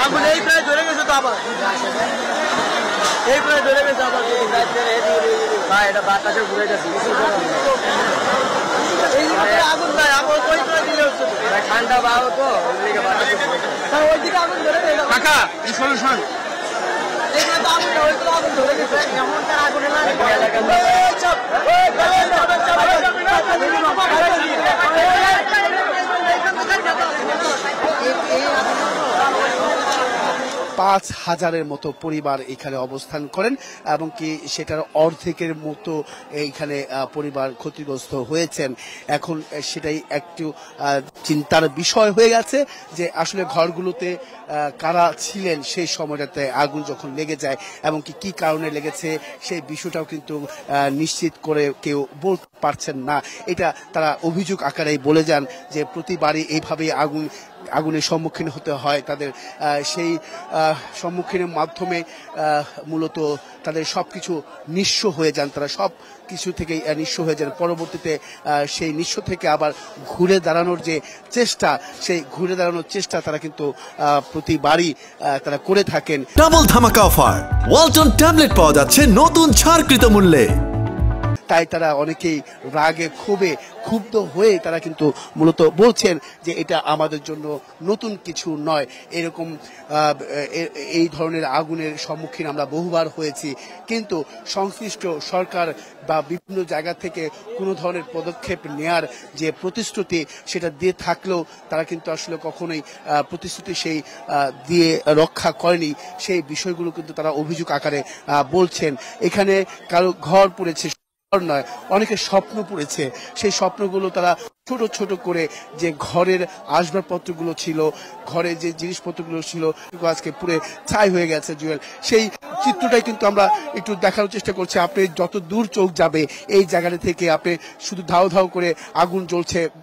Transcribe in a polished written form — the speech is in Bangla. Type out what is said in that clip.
আগুন এই প্রায় ধরে গেছে তো আবার এই প্রায় ধরে গেছে আবার এটা বাতাসে ঘুরে যাচ্ছে আগুন নাই আবার ওই প্রায় দিলে হচ্ছে ঠান্ডা বাও তো ওইদিকে বাতাসে ওইদিকে আগুন ধরে গেছে কাকা এই সলিউশন আগুন ধরে গেছে এমনটা আগুনে লাগে ৫,০০০-এর মতো পরিবার এখানে অবস্থান করেন এবং কি সেটার অর্ধেকের মতো এইখানে পরিবার ক্ষতিগ্রস্ত হয়েছেন। এখন সেটাই একটু চিন্তার বিষয় হয়ে গেছে যে আসলে ঘরগুলোতে কারা ছিলেন সেই সময়টাতে আগুন যখন লেগে যায় এবং কি কারণে লেগেছে সেই বিষয়টাও কিন্তু নিশ্চিত করে কেউ বলতে পারছেন না। এটা তারা অভিযোগ আকারেই বলে যান যে প্রতিবারই এইভাবে আগুনের সম্মুখীন হতে হয় তাদের। সেই সম্মুখীনের মাধ্যমে মূলত তাদের সবকিছু নিঃস্ব হয়ে যান, তারা সব কিছু থেকে নিঃস্ব হয়ে যান। পরবর্তীতে সেই নিঃস্ব থেকে আবার ঘুরে দাঁড়ানোর যে চেষ্টা, সেই ঘুরে দাঁড়ানোর চেষ্টা তারা কিন্তু প্রতিবারই তারা করে থাকেন। ডাবল ধামাকা অফার, ওয়ালটন ট্যাবলেট পাওয়া যাচ্ছে নতুন ছাড়কৃত মূল্যে। তাই তারা অনেকেই রাগে ক্ষোভে ক্ষুব্ধ হয়ে তারা কিন্তু মূলত বলছেন যে এটা আমাদের জন্য নতুন কিছু নয়। এরকম এই ধরনের আগুনের সম্মুখীন আমরা বহুবার হয়েছি, কিন্তু সংশ্লিষ্ট সরকার বা বিভিন্ন জায়গা থেকে কোনো ধরনের পদক্ষেপ নেয়ার যে প্রতিশ্রুতি সেটা দিয়ে থাকলেও তারা কিন্তু আসলে কখনোই প্রতিশ্রুতি সেই দিয়ে রক্ষা করেনি। সেই বিষয়গুলো কিন্তু তারা অভিযোগ আকারে বলছেন। এখানে কারো ঘর পড়েছে নয়, অনেকের স্বপ্ন পড়েছে। সেই স্বপ্নগুলো তারা ছোট ছোট করে যে ঘরের আসবাবপত্রগুলো ছিল, ঘরে যে জিনিসপত্রগুলো ছিল আজকে পুরো ছাই হয়ে গেছে। জুয়েল, সেই চিত্রটাই কিন্তু আমরা একটু দেখানোর চেষ্টা করছি। আপনি যত দূর চোখ যাবে এই জায়গাটা থেকে আপনি শুধু ধাও ধাও করে আগুন জ্বলছে,